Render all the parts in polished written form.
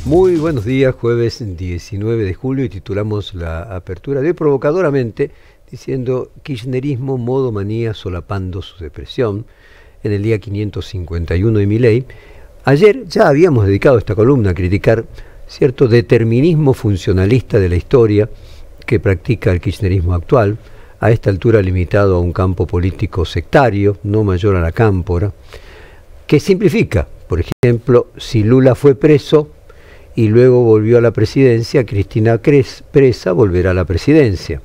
Muy buenos días, jueves 19 de julio, y titulamos la apertura de hoy provocadoramente diciendo: kirchnerismo, modo manía, solapando su depresión, en el día 551 de Milei. Ayer ya habíamos dedicado esta columna a criticar cierto determinismo funcionalista de la historia que practica el kirchnerismo actual, a esta altura limitado a un campo político sectario, no mayor a la cámpora, que simplifica. Por ejemplo, si Lula fue preso y luego volvió a la presidencia, Cristina presa volverá a la presidencia.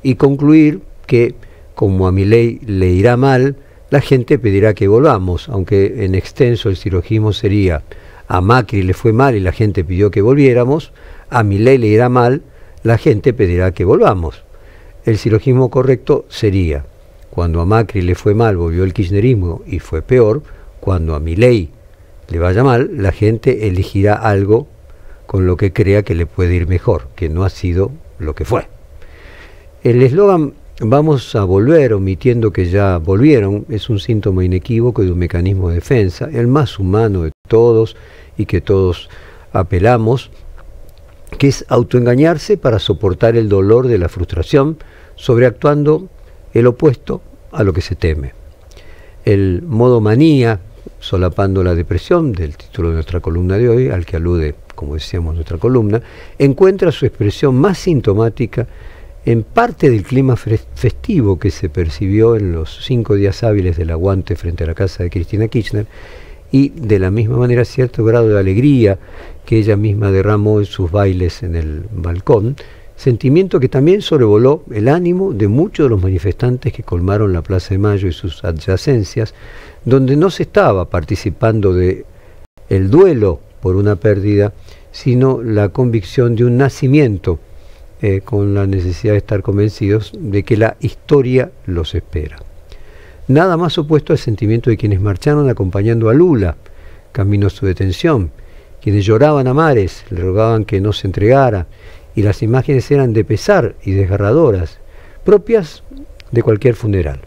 Y concluir que, como a Milei le irá mal, la gente pedirá que volvamos, aunque en extenso el silogismo sería: a Macri le fue mal y la gente pidió que volviéramos, a Milei le irá mal, la gente pedirá que volvamos. El silogismo correcto sería: cuando a Macri le fue mal, volvió el kirchnerismo y fue peor; cuando a Milei le vaya mal, la gente elegirá algo con lo que crea que le puede ir mejor, que no ha sido lo que fue. El eslogan "vamos a volver", omitiendo que ya volvieron, es un síntoma inequívoco de un mecanismo de defensa, el más humano de todos y que todos apelamos, que es autoengañarse para soportar el dolor de la frustración, sobreactuando el opuesto a lo que se teme. El modo manía, solapando la depresión, del título de nuestra columna de hoy, al que alude, como decíamos, nuestra columna, encuentra su expresión más sintomática en parte del clima festivo que se percibió en los 5 días hábiles del aguante frente a la casa de Cristina Kirchner, y de la misma manera cierto grado de alegría que ella misma derramó en sus bailes en el balcón, sentimiento que también sobrevoló el ánimo de muchos de los manifestantes que colmaron la Plaza de Mayo y sus adyacencias, donde no se estaba participando de el duelo por una pérdida, sino la convicción de un nacimiento, con la necesidad de estar convencidos de que la historia los espera. Nada más opuesto al sentimiento de quienes marcharon acompañando a Lula camino a su detención, quienes lloraban a mares, le rogaban que no se entregara, y las imágenes eran de pesar y desgarradoras, propias de cualquier funeral.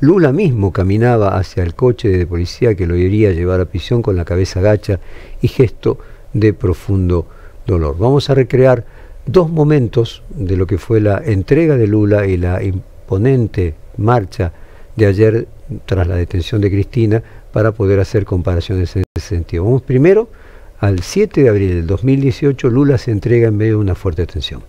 Lula mismo caminaba hacia el coche de policía que lo iría a llevar a prisión con la cabeza gacha y gesto de profundo dolor. Vamos a recrear dos momentos de lo que fue la entrega de Lula y la imponente marcha de ayer tras la detención de Cristina, para poder hacer comparaciones en ese sentido. Vamos primero al 7 de abril del 2018, Lula se entrega en medio de una fuerte tensión.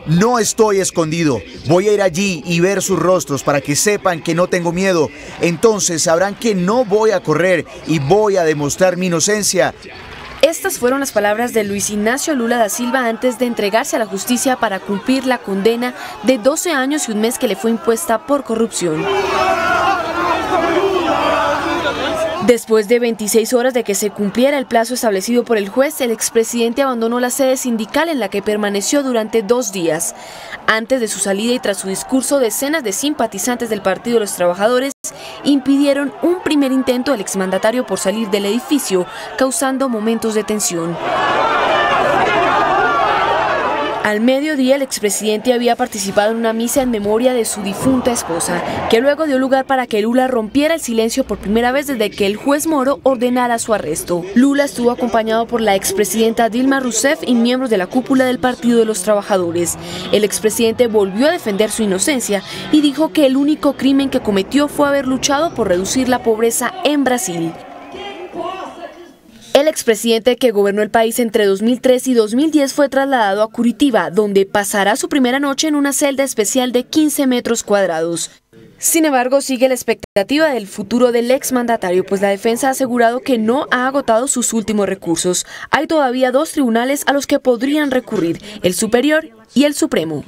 No estoy escondido. Voy a ir allí y ver sus rostros para que sepan que no tengo miedo. Entonces sabrán que no voy a correr y voy a demostrar mi inocencia. Estas fueron las palabras de Luis Ignacio Lula da Silva antes de entregarse a la justicia para cumplir la condena de 12 años y un mes que le fue impuesta por corrupción. Después de 26 horas de que se cumpliera el plazo establecido por el juez, el expresidente abandonó la sede sindical en la que permaneció durante 2 días. Antes de su salida y tras su discurso, decenas de simpatizantes del Partido de los Trabajadores impidieron un primer intento del exmandatario por salir del edificio, causando momentos de tensión. Al mediodía, el expresidente había participado en una misa en memoria de su difunta esposa, que luego dio lugar para que Lula rompiera el silencio por primera vez desde que el juez Moro ordenara su arresto. Lula estuvo acompañado por la expresidenta Dilma Rousseff y miembros de la cúpula del Partido de los Trabajadores. El expresidente volvió a defender su inocencia y dijo que el único crimen que cometió fue haber luchado por reducir la pobreza en Brasil. El expresidente, que gobernó el país entre 2003 y 2010, fue trasladado a Curitiba, donde pasará su primera noche en una celda especial de 15 metros cuadrados. Sin embargo, sigue la expectativa del futuro del exmandatario, pues la defensa ha asegurado que no ha agotado sus últimos recursos. Hay todavía 2 tribunales a los que podrían recurrir, el Superior y el Supremo.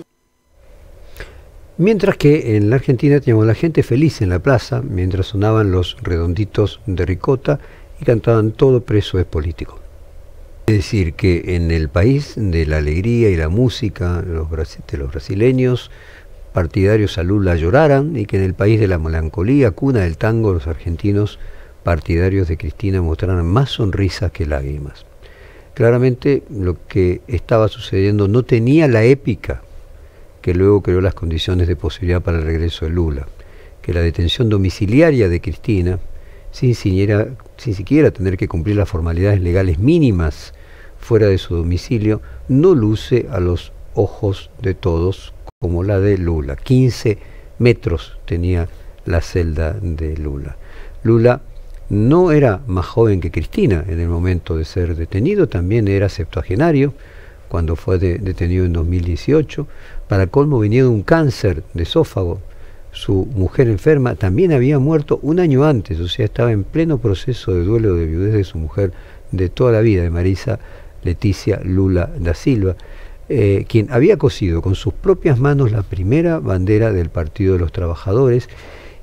Mientras que en la Argentina teníamos a la gente feliz en la plaza, mientras sonaban los redonditos de ricota y cantaban "todo preso es político". Es decir, que en el país de la alegría y la música de los brasileños partidarios a Lula lloraran, y que en el país de la melancolía, cuna del tango, los argentinos partidarios de Cristina mostraran más sonrisas que lágrimas. Claramente lo que estaba sucediendo no tenía la épica que luego creó las condiciones de posibilidad para el regreso de Lula, que la detención domiciliaria de Cristina sin siquiera tener que cumplir las formalidades legales mínimas fuera de su domicilio, no luce a los ojos de todos como la de Lula. 15 metros tenía la celda de Lula. Lula no era más joven que Cristina en el momento de ser detenido, también era septuagenario cuando fue detenido en 2018. Para colmo, venía de un cáncer de esófago. Su mujer enferma también había muerto un año antes, o sea, estaba en pleno proceso de duelo de viudez de su mujer de toda la vida, de Marisa Leticia Lula da Silva, quien había cosido con sus propias manos la primera bandera del Partido de los Trabajadores.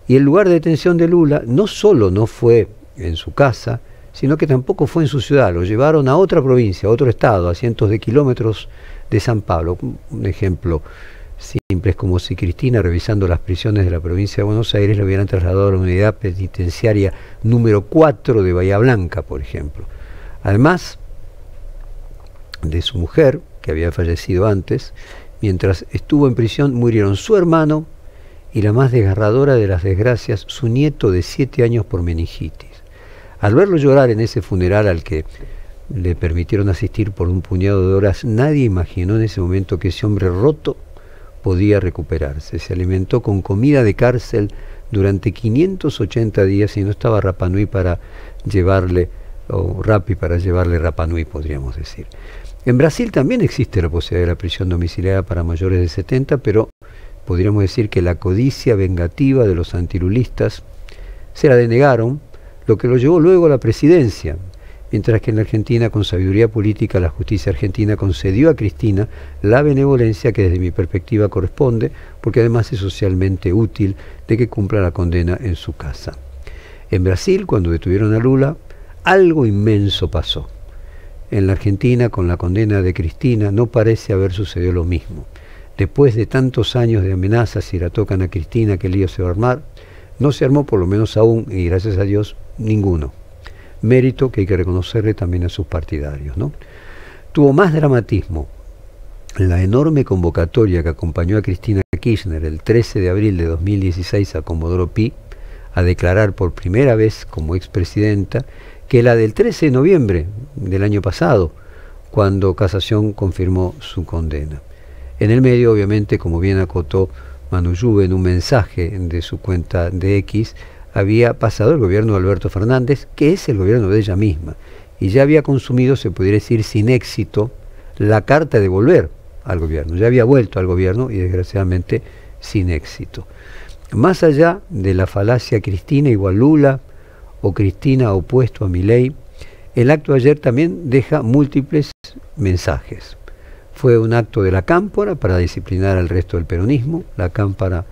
Y el lugar de detención de Lula no solo no fue en su casa, sino que tampoco fue en su ciudad. Lo llevaron a otra provincia, a otro estado, a cientos de kilómetros de San Pablo. Un ejemplo simple es como si Cristina, revisando las prisiones de la provincia de Buenos Aires, le hubieran trasladado a la unidad penitenciaria número 4 de Bahía Blanca, por ejemplo. Además de su mujer, que había fallecido antes, mientras estuvo en prisión murieron su hermano y, la más desgarradora de las desgracias, su nieto de 7 años por meningitis. Al verlo llorar en ese funeral al que le permitieron asistir por un puñado de horas, nadie imaginó en ese momento que ese hombre roto podía recuperarse. Se alimentó con comida de cárcel durante 580 días y no estaba Rapa Nui para llevarle, o Rappi para llevarle Rapa Nui, podríamos decir. En Brasil también existe la posibilidad de la prisión domiciliaria para mayores de 70, pero podríamos decir que la codicia vengativa de los antilulistas se la denegaron, lo que lo llevó luego a la presidencia, mientras que en la Argentina, con sabiduría política, la justicia argentina concedió a Cristina la benevolencia que desde mi perspectiva corresponde, porque además es socialmente útil de que cumpla la condena en su casa. En Brasil, cuando detuvieron a Lula, algo inmenso pasó. En la Argentina, con la condena de Cristina, no parece haber sucedido lo mismo. Después de tantos años de amenazas, si la tocan a Cristina, ¿qué lío se va a armar? No se armó, por lo menos aún, y gracias a Dios, ninguno. Mérito que hay que reconocerle también a sus partidarios, ¿no? Tuvo más dramatismo la enorme convocatoria que acompañó a Cristina Kirchner el 13 de abril de 2016 a Comodoro Pi a declarar por primera vez como expresidenta, que la del 13 de noviembre del año pasado, cuando Casación confirmó su condena. En el medio, obviamente, como bien acotó Manu Lluve en un mensaje de su cuenta de X, había pasado el gobierno de Alberto Fernández, que es el gobierno de ella misma, y ya había consumido, se pudiera decir sin éxito, la carta de volver al gobierno. Ya había vuelto al gobierno y desgraciadamente sin éxito. Más allá de la falacia Cristina igual Lula o Cristina opuesto a Milei, el acto de ayer también deja múltiples mensajes. Fue un acto de la Cámpora para disciplinar al resto del peronismo. La Cámpora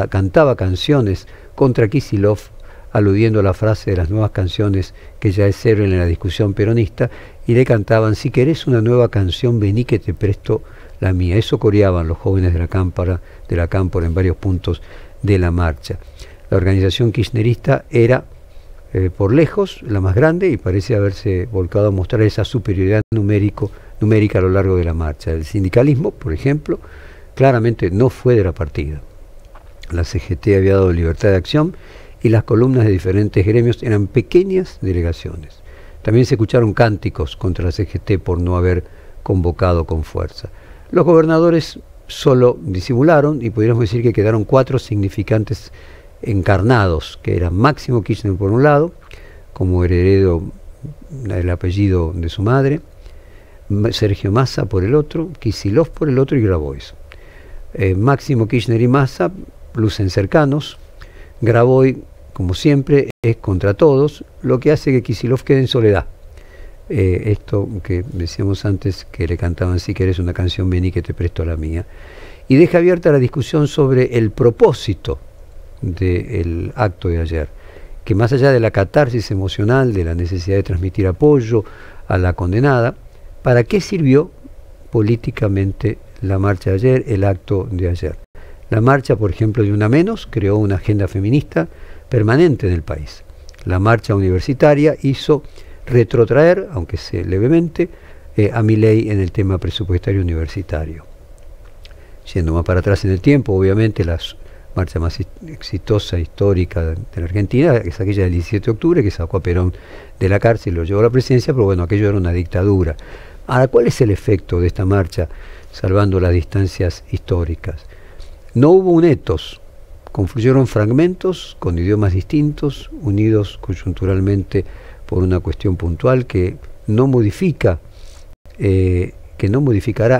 cantaba canciones contra Kicillof, aludiendo a la frase de las nuevas canciones que ya es célebre en la discusión peronista, y le cantaban: si querés una nueva canción, vení que te presto la mía. Eso coreaban los jóvenes de la Cámpora en varios puntos de la marcha. La organización kirchnerista era por lejos la más grande y parece haberse volcado a mostrar esa superioridad numérica a lo largo de la marcha. El sindicalismo, por ejemplo, claramente no fue de la partida. La CGT había dado libertad de acción y las columnas de diferentes gremios eran pequeñas delegaciones. También se escucharon cánticos contra la CGT por no haber convocado con fuerza. Los gobernadores solo disimularon y podríamos decir que quedaron 4 significantes encarnados, que eran Máximo Kirchner por un lado, como heredero del apellido de su madre, Sergio Massa por el otro, Kicillof por el otro y Grabois. Máximo Kirchner y Massa lucen cercanos. Grabois, como siempre, es contra todos, lo que hace que Kicillof quede en soledad. Esto que decíamos antes, que le cantaban: si querés una canción, vení que te presto la mía. Y deja abierta la discusión sobre el propósito del acto de ayer, que más allá de la catarsis emocional, de la necesidad de transmitir apoyo a la condenada, ¿para qué sirvió políticamente la marcha de ayer, el acto de ayer? La marcha, por ejemplo, de Una Menos creó una agenda feminista permanente en el país. La marcha universitaria hizo retrotraer, aunque sea levemente, a Milei en el tema presupuestario universitario. Yendo más para atrás en el tiempo, obviamente las marcha más exitosa, histórica de la Argentina, es aquella del 17 de octubre, que sacó a Perón de la cárcel y lo llevó a la presidencia, pero bueno, aquello era una dictadura. Ahora, ¿cuál es el efecto de esta marcha, salvando las distancias históricas? No hubo un etos, confluyeron fragmentos con idiomas distintos, unidos coyunturalmente por una cuestión puntual que no modificará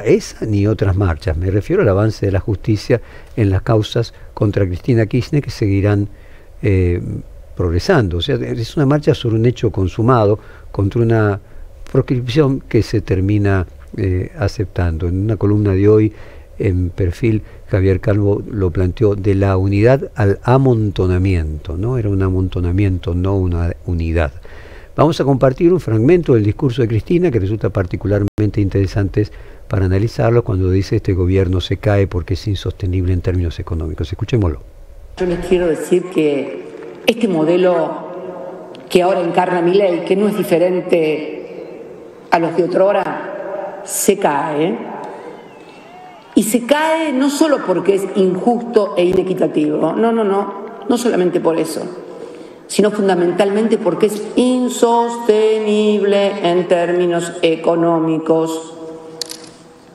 esa ni otras marchas. Me refiero al avance de la justicia en las causas contra Cristina Kirchner, que seguirán progresando. O sea, es una marcha sobre un hecho consumado contra una proscripción que se termina aceptando. En una columna de hoy en Perfil, Javier Calvo lo planteó: de la unidad al amontonamiento, ¿no? Era un amontonamiento, no una unidad. Vamos a compartir un fragmento del discurso de Cristina que resulta particularmente interesante para analizarlo cuando dice: este gobierno se cae porque es insostenible en términos económicos. Escuchémoslo. Yo les quiero decir que este modelo que ahora encarna Milei, que no es diferente a los de otrora, se cae. Y se cae no solo porque es injusto e inequitativo, no solamente por eso, sino fundamentalmente porque es insostenible en términos económicos.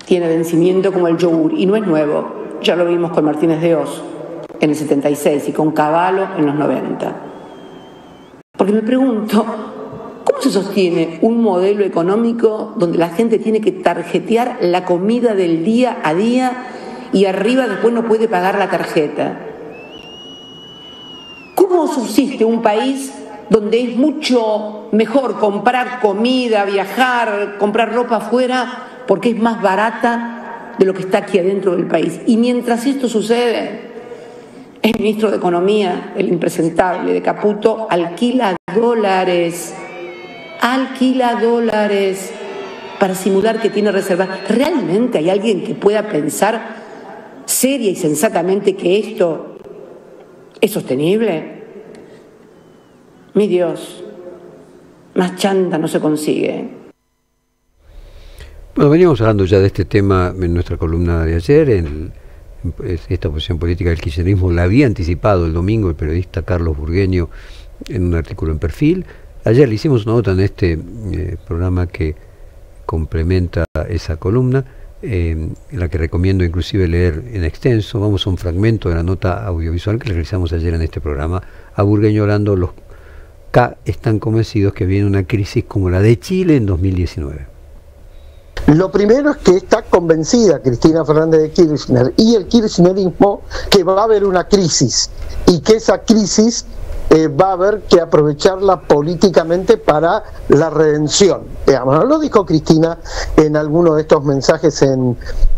Tiene vencimiento como el yogur y no es nuevo. Ya lo vimos con Martínez de Oz en el 76 y con Cavallo en los 90. Porque me pregunto, ¿cómo se sostiene un modelo económico donde la gente tiene que tarjetear la comida del día a día y arriba después no puede pagar la tarjeta? ¿Cómo subsiste un país donde es mucho mejor comprar comida, viajar, comprar ropa afuera porque es más barata de lo que está aquí adentro del país? Y mientras esto sucede, el ministro de Economía, el impresentable de Caputo, alquila dólares para simular que tiene reservas. ¿Realmente hay alguien que pueda pensar seria y sensatamente que esto es sostenible? Mi Dios, más chanta no se consigue. Bueno, veníamos hablando ya de este tema en nuestra columna de ayer. Esta posición política del kirchnerismo la había anticipado el domingo el periodista Carlos Burgueño en un artículo en Perfil. Ayer le hicimos una nota en este programa que complementa esa columna, en la que recomiendo inclusive leer en extenso. Vamos a un fragmento de la nota audiovisual que realizamos ayer en este programa, a Burgueño hablando: los K están convencidos que viene una crisis como la de Chile en 2019. Lo primero es que está convencida Cristina Fernández de Kirchner y el kirchnerismo que va a haber una crisis y que esa crisis va a haber que aprovecharla políticamente para la redención. Digamos, lo dijo Cristina en alguno de estos mensajes,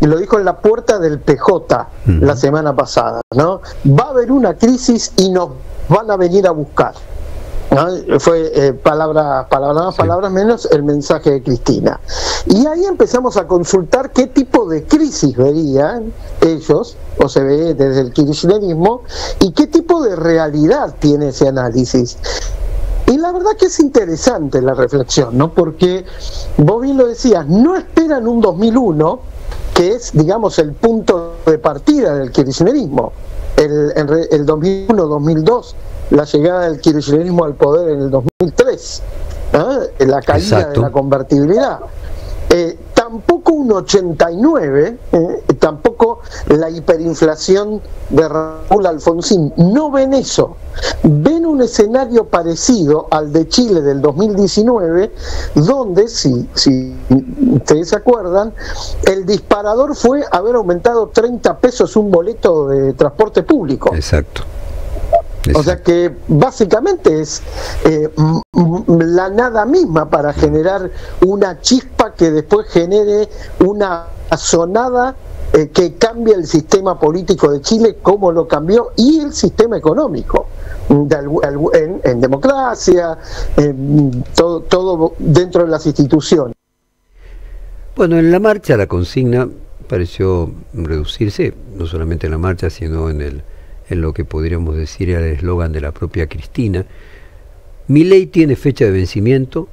lo dijo en la puerta del PJ la semana pasada, ¿no? Va a haber una crisis y nos van a venir a buscar, ¿no? Fue palabras más, palabras menos, el mensaje de Cristina. Y ahí empezamos a consultar qué tipo de crisis verían ellos, o se ve desde el kirchnerismo, y qué tipo de realidad tiene ese análisis. Y la verdad que es interesante la reflexión, ¿no? Porque vos bien lo decías, no esperan un 2001, que es, digamos, el punto de partida del kirchnerismo. El 2001-2002, la llegada del kirchnerismo al poder en el 2003, ¿no? La caída Exacto. de la convertibilidad. Tampoco un 89, tampoco la hiperinflación de Raúl Alfonsín. No ven eso. Ven un escenario parecido al de Chile del 2019, donde, si ustedes se acuerdan, el disparador fue haber aumentado 30 pesos un boleto de transporte público. Exacto. O sea que básicamente es la nada misma para generar una chispa que después genere una sonada que cambie el sistema político de Chile como lo cambió, y el sistema económico en democracia, todo dentro de las instituciones. Bueno, en la marcha la consigna pareció reducirse, no solamente en la marcha, sino en lo que podríamos decir era el eslogan de la propia Cristina. Milei tiene fecha de vencimiento,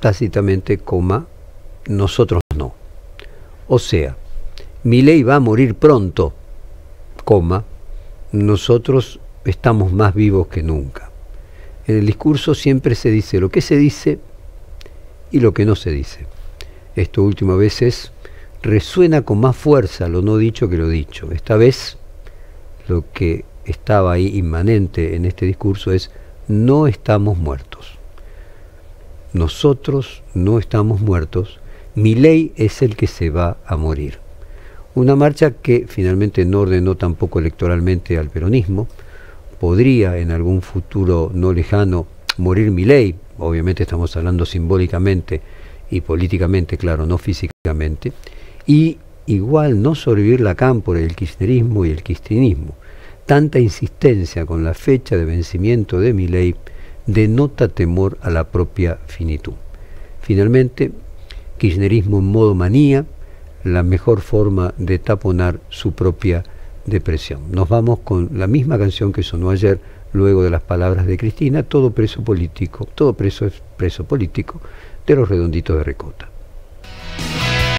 tácitamente, nosotros no. O sea, Milei va a morir pronto, nosotros estamos más vivos que nunca. En el discurso siempre se dice lo que se dice y lo que no se dice. Esto último a veces resuena con más fuerza lo no dicho que lo dicho. Esta vez lo que estaba ahí inmanente en este discurso es: no estamos muertos. Nosotros no estamos muertos. Milei es el que se va a morir. Una marcha que finalmente no ordenó tampoco electoralmente al peronismo. Podría en algún futuro no lejano morir Milei. Obviamente estamos hablando simbólicamente y políticamente, claro, no físicamente. Y igual no sobrevivir Lacan por el kirchnerismo y el kirchnerismo. Tanta insistencia con la fecha de vencimiento de Milei denota temor a la propia finitud. Finalmente, kirchnerismo en modo manía, la mejor forma de taponar su propia depresión. Nos vamos con la misma canción que sonó ayer, luego de las palabras de Cristina: todo preso político, todo preso es preso político, de Los Redonditos de Ricota.